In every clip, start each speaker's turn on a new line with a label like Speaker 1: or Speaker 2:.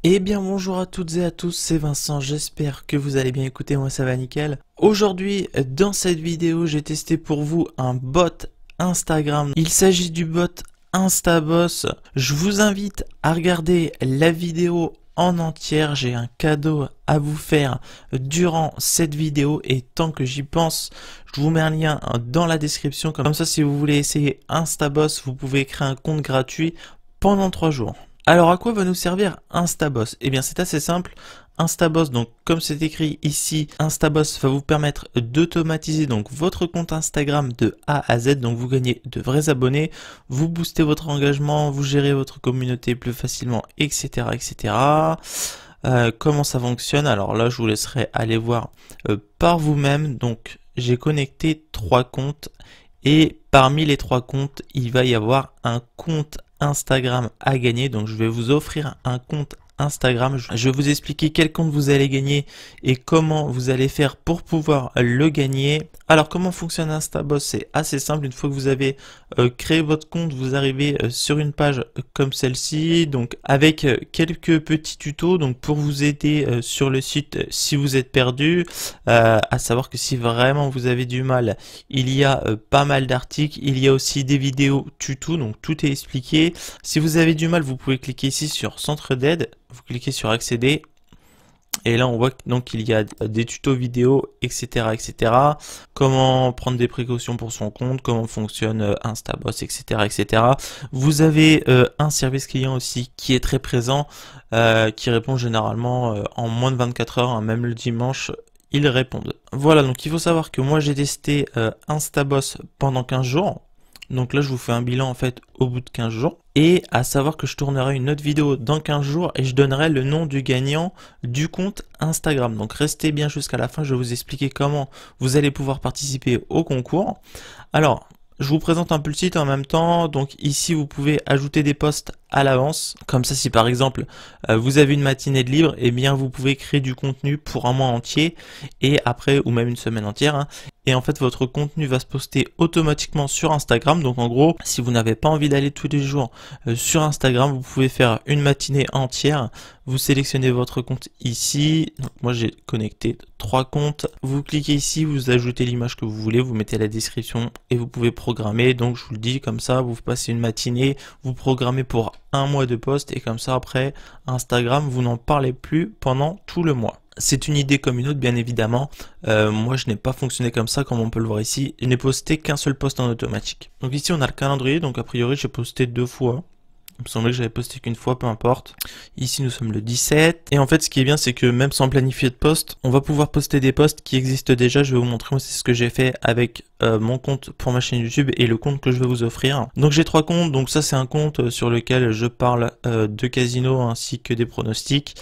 Speaker 1: Eh bien bonjour à toutes et à tous, c'est Vincent, j'espère que vous allez bien. Écoutez, moi ça va nickel. Aujourd'hui, dans cette vidéo, j'ai testé pour vous un bot Instagram. Il s'agit du bot Instaboss. Je vous invite à regarder la vidéo en entière. J'ai un cadeau à vous faire durant cette vidéo et tant que j'y pense, je vous mets un lien dans la description. Comme ça, si vous voulez essayer Instaboss, vous pouvez créer un compte gratuit pendant 3 jours. Alors à quoi va nous servir Instaboss? Eh bien c'est assez simple. Instaboss, donc comme c'est écrit ici, Instaboss va vous permettre d'automatiser donc votre compte Instagram de A à Z. Donc vous gagnez de vrais abonnés, vous boostez votre engagement, vous gérez votre communauté plus facilement, etc. etc. Comment ça fonctionne? Alors là je vous laisserai aller voir par vous-même. Donc j'ai connecté 3 comptes et parmi les 3 comptes il va y avoir un compte Instagram à gagner. Donc je vais vous offrir un compte Instagram. Je vais vous expliquer quel compte vous allez gagner et comment vous allez faire pour pouvoir le gagner. Alors comment fonctionne Instaboss? C'est assez simple. Une fois que vous avez créé votre compte, vous arrivez sur une page comme celle-ci, donc avec quelques petits tutos donc pour vous aider sur le site si vous êtes perdu. À savoir que si vraiment vous avez du mal, il y a pas mal d'articles, il y a aussi des vidéos tutos, donc tout est expliqué. Si vous avez du mal, vous pouvez cliquer ici sur centre d'aide, vous cliquez sur accéder. Et là, on voit donc qu'il y a des tutos vidéo, etc., etc. Comment prendre des précautions pour son compte, comment fonctionne Instaboss, etc., etc. Vous avez un service client aussi qui est très présent, qui répond généralement en moins de 24 heures, hein, même le dimanche. Ils répondent. Voilà, donc il faut savoir que moi j'ai testé Instaboss pendant 15 jours. Donc là je vous fais un bilan en fait au bout de 15 jours. Et à savoir que je tournerai une autre vidéo dans 15 jours et je donnerai le nom du gagnant du compte Instagram. Donc restez bien jusqu'à la fin, je vais vous expliquer comment vous allez pouvoir participer au concours. Alors, je vous présente un peu le site en même temps. Donc ici vous pouvez ajouter des posts à l'avance. Comme ça, si par exemple vous avez une matinée de libre, eh bien vous pouvez créer du contenu pour un mois entier et après ou même une semaine entière. Hein. Et en fait votre contenu va se poster automatiquement sur Instagram. Donc en gros, si vous n'avez pas envie d'aller tous les jours sur Instagram, vous pouvez faire une matinée entière. Vous sélectionnez votre compte ici. Donc moi j'ai connecté 3 comptes. Vous cliquez ici, vous ajoutez l'image que vous voulez, vous mettez la description et vous pouvez programmer. Donc je vous le dis comme ça, vous passez une matinée, vous programmez pour un mois de post et comme ça après Instagram vous n'en parlez plus pendant tout le mois. C'est une idée comme une autre bien évidemment. Moi je n'ai pas fonctionné comme ça comme on peut le voir ici. Je n'ai posté qu'un seul post en automatique. Donc ici on a le calendrier, donc a priori j'ai posté 2 fois. Il me semblait que j'avais posté qu'une fois, peu importe. Ici, nous sommes le 17. Et en fait, ce qui est bien, c'est que même sans planifier de post, on va pouvoir poster des posts qui existent déjà. Je vais vous montrer, moi, c'est ce que j'ai fait avec mon compte pour ma chaîne YouTube et le compte que je vais vous offrir. Donc, j'ai 3 comptes. Donc, ça, c'est un compte sur lequel je parle de casino ainsi que des pronostics.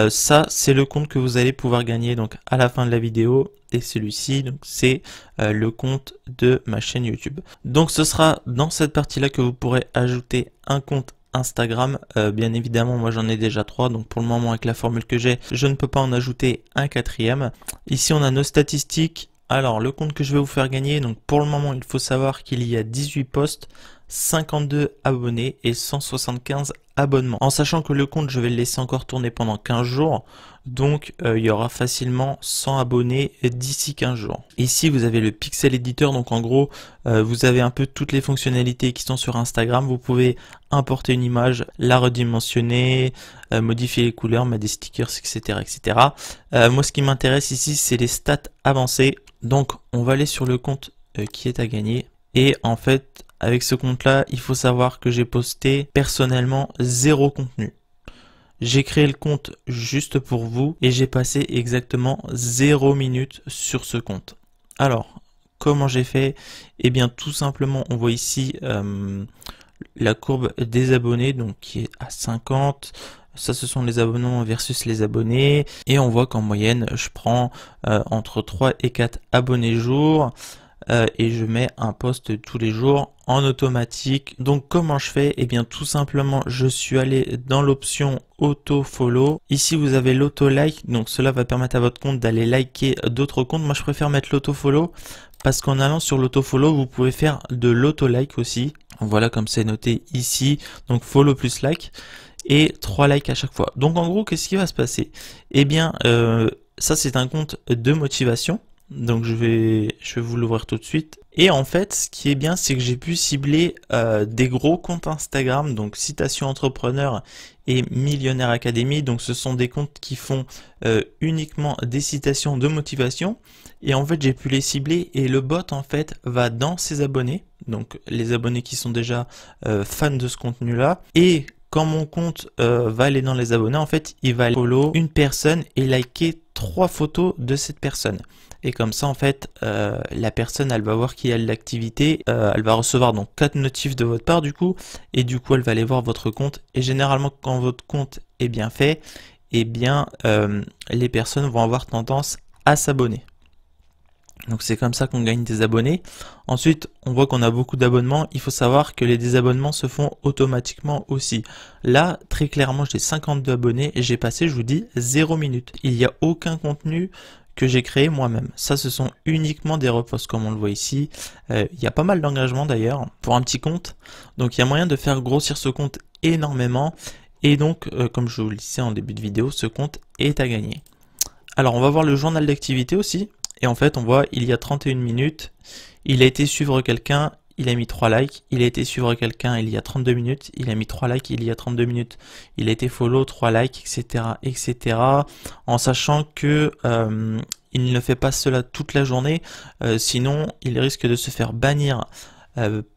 Speaker 1: Ça, c'est le compte que vous allez pouvoir gagner donc à la fin de la vidéo. Et celui-ci, donc c'est le compte de ma chaîne YouTube. Donc ce sera dans cette partie-là que vous pourrez ajouter un compte Instagram. Bien évidemment, moi j'en ai déjà 3, donc pour le moment avec la formule que j'ai, je ne peux pas en ajouter un 4e. Ici on a nos statistiques. Alors le compte que je vais vous faire gagner, donc pour le moment il faut savoir qu'il y a 18 posts, 52 abonnés et 175 abonnements. En sachant que le compte je vais le laisser encore tourner pendant 15 jours. Donc il y aura facilement 100 abonnés d'ici 15 jours. Ici vous avez le Pixel Editor, donc en gros vous avez un peu toutes les fonctionnalités qui sont sur Instagram. Vous pouvez importer une image, la redimensionner, modifier les couleurs, mettre des stickers, etc. etc. Moi ce qui m'intéresse ici c'est les stats avancées. Donc on va aller sur le compte qui est à gagner. Et en fait avec ce compte là il faut savoir que j'ai posté personnellement 0 contenu. J'ai créé le compte juste pour vous et j'ai passé exactement 0 minutes sur ce compte. Alors, comment j'ai fait? Eh bien, tout simplement, on voit ici la courbe des abonnés, donc qui est à 50. Ça, ce sont les abonnements versus les abonnés. Et on voit qu'en moyenne, je prends entre 3 et 4 abonnés jour. Et je mets un post tous les jours en automatique. Donc comment je fais? Eh bien tout simplement je suis allé dans l'option auto follow. Ici vous avez l'auto like, donc cela va permettre à votre compte d'aller liker d'autres comptes. Moi je préfère mettre l'auto follow parce qu'en allant sur l'auto follow vous pouvez faire de l'auto like aussi. Voilà comme c'est noté ici, donc follow plus like. et 3 likes à chaque fois. Donc en gros, qu'est-ce qui va se passer? Eh bien, ça c'est un compte de motivation. Donc je vais vous l'ouvrir tout de suite. Et en fait, ce qui est bien, c'est que j'ai pu cibler des gros comptes Instagram, donc Citation Entrepreneur et Millionnaire Academy. Donc ce sont des comptes qui font uniquement des citations de motivation. Et en fait, j'ai pu les cibler et le bot en fait va dans ses abonnés, donc les abonnés qui sont déjà fans de ce contenu-là. Et quand mon compte va aller dans les abonnés, en fait, il va follow une personne et liker 3 photos de cette personne. Et comme ça, en fait, la personne, elle va voir qu'il y a de l'activité, elle va recevoir donc 4 notifs de votre part du coup, et du coup, elle va aller voir votre compte. Et généralement, quand votre compte est bien fait, eh bien, les personnes vont avoir tendance à s'abonner. Donc c'est comme ça qu'on gagne des abonnés. Ensuite, on voit qu'on a beaucoup d'abonnements. Il faut savoir que les désabonnements se font automatiquement aussi. Là, très clairement, j'ai 52 abonnés et j'ai passé, je vous dis, 0 minutes. Il n'y a aucun contenu que j'ai créé moi-même. Ça, ce sont uniquement des reposts comme on le voit ici. Il y a pas mal d'engagement d'ailleurs pour un petit compte. Donc il y a moyen de faire grossir ce compte énormément. Et donc, comme je vous le disais en début de vidéo, ce compte est à gagner. Alors, on va voir le journal d'activité aussi. Et en fait, on voit, il y a 31 minutes, il a été suivre quelqu'un, il a mis 3 likes. Il a été suivre quelqu'un, il y a 32 minutes, il a mis 3 likes, il y a 32 minutes. Il a été follow, 3 likes, etc., etc. En sachant que il ne fait pas cela toute la journée, sinon il risque de se faire bannir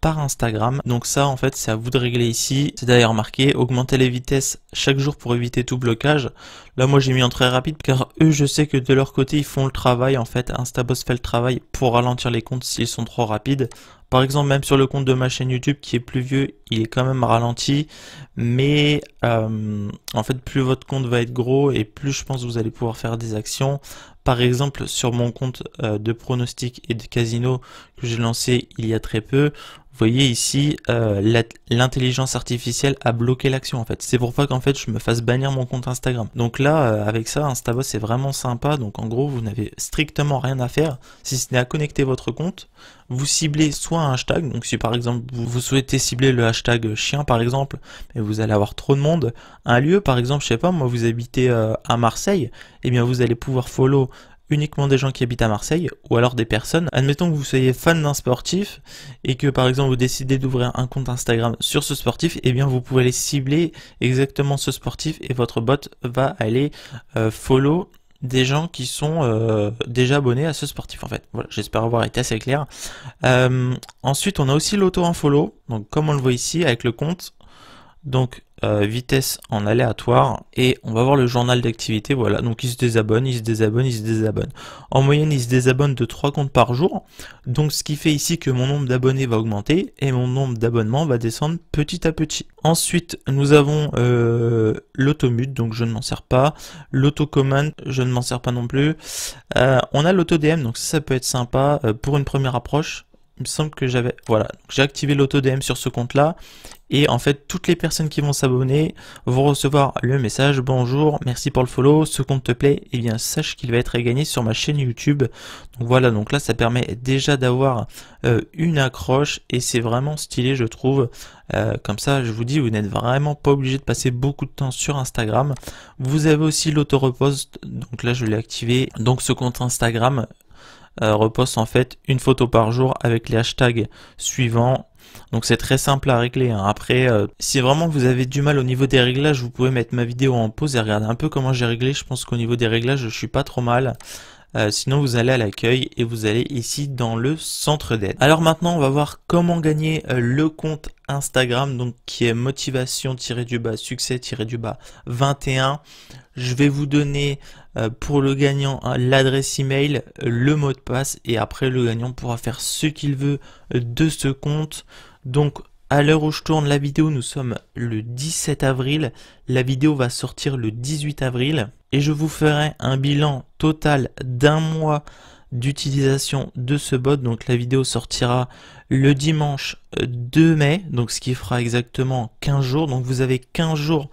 Speaker 1: par Instagram. Donc ça en fait c'est à vous de régler ici. C'est d'ailleurs marqué augmenter les vitesses chaque jour pour éviter tout blocage. Là moi j'ai mis en très rapide car eux je sais que de leur côté ils font le travail en fait. Instaboss fait le travail pour ralentir les comptes s'ils sont trop rapides. Par exemple même sur le compte de ma chaîne YouTube qui est plus vieux il est quand même ralenti. Mais en fait plus votre compte va être gros et plus je pense que vous allez pouvoir faire des actions. Par exemple, sur mon compte de pronostic et de casino que j'ai lancé il y a très peu, vous voyez ici, l'intelligence artificielle a bloqué l'action en fait. C'est pour pas qu'en fait je me fasse bannir mon compte Instagram. Donc là, avec ça, Instaboss c'est vraiment sympa. Donc en gros, vous n'avez strictement rien à faire si ce n'est à connecter votre compte. Vous ciblez soit un hashtag, donc si par exemple vous souhaitez cibler le hashtag chien par exemple, mais vous allez avoir trop de monde. Un lieu par exemple, je sais pas, moi vous habitez à Marseille, eh bien vous allez pouvoir follow uniquement des gens qui habitent à Marseille ou alors des personnes. Admettons que vous soyez fan d'un sportif et que par exemple vous décidez d'ouvrir un compte Instagram sur ce sportif, et bien vous pouvez aller cibler exactement ce sportif et votre bot va aller follow des gens qui sont déjà abonnés à ce sportif en fait. Voilà, j'espère avoir été assez clair. Ensuite on a aussi l'auto-unfollow, donc comme on le voit ici avec le compte. Donc vitesse en aléatoire et on va voir le journal d'activité. Voilà, donc il se désabonne, il se désabonne, il se désabonne. En moyenne il se désabonne de 3 comptes par jour. Donc ce qui fait ici que mon nombre d'abonnés va augmenter et mon nombre d'abonnements va descendre petit à petit. Ensuite nous avons l'automute, donc je ne m'en sers pas. L'autocommand, je ne m'en sers pas non plus. On a l'auto-DM, donc ça peut être sympa pour une première approche. Il me semble que j'avais, voilà, j'ai activé l'auto-DM sur ce compte-là. Et en fait, toutes les personnes qui vont s'abonner vont recevoir le message: bonjour, merci pour le follow, ce compte te plaît, et bien sache qu'il va être gagné sur ma chaîne YouTube. Donc voilà, donc là ça permet déjà d'avoir une accroche et c'est vraiment stylé je trouve. Comme ça, je vous dis, vous n'êtes vraiment pas obligé de passer beaucoup de temps sur Instagram. Vous avez aussi l'auto-repost, donc là je l'ai activé. Donc ce compte Instagram reposte en fait une photo par jour avec les hashtags suivants. Donc c'est très simple à régler, hein. Après, si vraiment vous avez du mal au niveau des réglages, vous pouvez mettre ma vidéo en pause et regarder un peu comment j'ai réglé. Je pense qu'au niveau des réglages, je suis pas trop mal. Sinon vous allez à l'accueil et vous allez ici dans le centre d'aide. Alors maintenant on va voir comment gagner le compte Instagram, donc qui est motivation-succès-21. Je vais vous donner pour le gagnant l'adresse email, le mot de passe et après le gagnant pourra faire ce qu'il veut de ce compte. Donc à l'heure où je tourne la vidéo, nous sommes le 17 avril. La vidéo va sortir le 18 avril. Et je vous ferai un bilan total d'un mois d'utilisation de ce bot. Donc la vidéo sortira le dimanche 2 mai. Donc ce qui fera exactement 15 jours. Donc vous avez 15 jours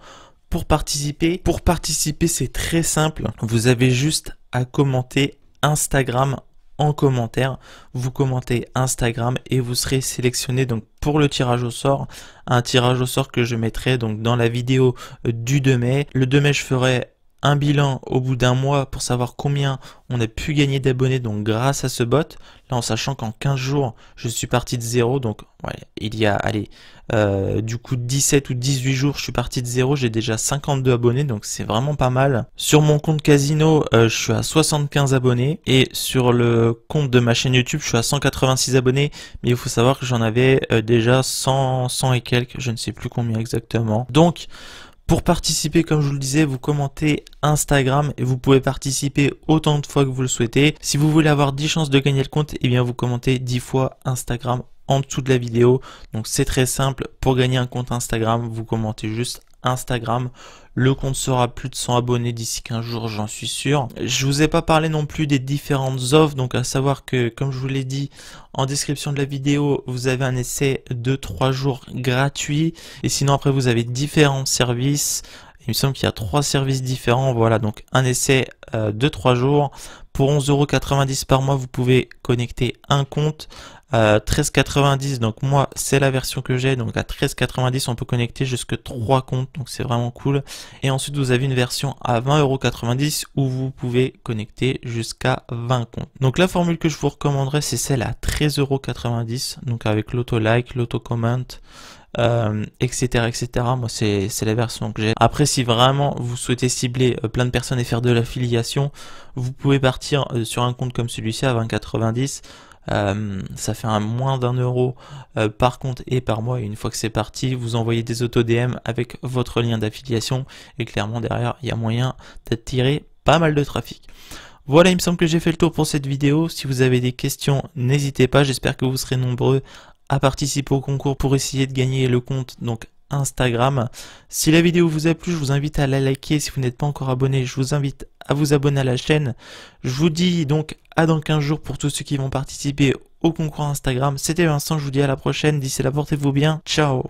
Speaker 1: pour participer. Pour participer, c'est très simple. Vous avez juste à commenter Instagram en commentaire, vous commentez Instagram et vous serez sélectionné donc pour le tirage au sort, un tirage au sort que je mettrai donc dans la vidéo du 2 mai. Le 2 mai, je ferai un bilan au bout d'un mois pour savoir combien on a pu gagner d'abonnés donc grâce à ce bot. Là, en sachant qu'en 15 jours, je suis parti de zéro. Donc, ouais, il y a, allez, du coup 17 ou 18 jours, je suis parti de zéro. J'ai déjà 52 abonnés, donc c'est vraiment pas mal. Sur mon compte Casino, je suis à 75 abonnés. Et sur le compte de ma chaîne YouTube, je suis à 186 abonnés. Mais il faut savoir que j'en avais déjà 100 et quelques, je ne sais plus combien exactement. Donc, pour participer, comme je vous le disais, vous commentez Instagram et vous pouvez participer autant de fois que vous le souhaitez. Si vous voulez avoir 10 chances de gagner le compte, eh bien vous commentez 10 fois Instagram en dessous de la vidéo. Donc c'est très simple, pour gagner un compte Instagram, vous commentez juste Instagram. Le compte sera plus de 100 abonnés d'ici 15 jours, j'en suis sûr. Je vous ai pas parlé non plus des différentes offres, donc à savoir que, comme je vous l'ai dit en description de la vidéo, vous avez un essai de 3 jours gratuit. Et sinon après vous avez différents services. Il me semble qu'il y a 3 services différents. Voilà, donc un essai de 3 jours. Pour 11,90 € par mois, vous pouvez connecter un compte. 13,90 €, donc moi c'est la version que j'ai, donc à 13,90 € on peut connecter jusque 3 comptes, donc c'est vraiment cool. Et ensuite vous avez une version à 20,90 € où vous pouvez connecter jusqu'à 20 comptes. Donc la formule que je vous recommanderais, c'est celle à 13,90 €, donc avec l'auto-like, l'auto-comment, etc. etc. Moi c'est la version que j'ai. Après, si vraiment vous souhaitez cibler plein de personnes et faire de l'affiliation, vous pouvez partir sur un compte comme celui-ci à 20,90 €. Ça fait un moins d'1 € par compte et par mois, et une fois que c'est parti, vous envoyez des auto DM avec votre lien d'affiliation et clairement derrière il y a moyen d'attirer pas mal de trafic. Voilà, il me semble que j'ai fait le tour pour cette vidéo. Si vous avez des questions, n'hésitez pas. J'espère que vous serez nombreux à participer au concours pour essayer de gagner le compte donc Instagram. Si la vidéo vous a plu, je vous invite à la liker. Si vous n'êtes pas encore abonné, je vous invite à vous abonner à la chaîne. Je vous dis donc à dans 15 jours pour tous ceux qui vont participer au concours Instagram. C'était Vincent, je vous dis à la prochaine. D'ici là, portez-vous bien. Ciao.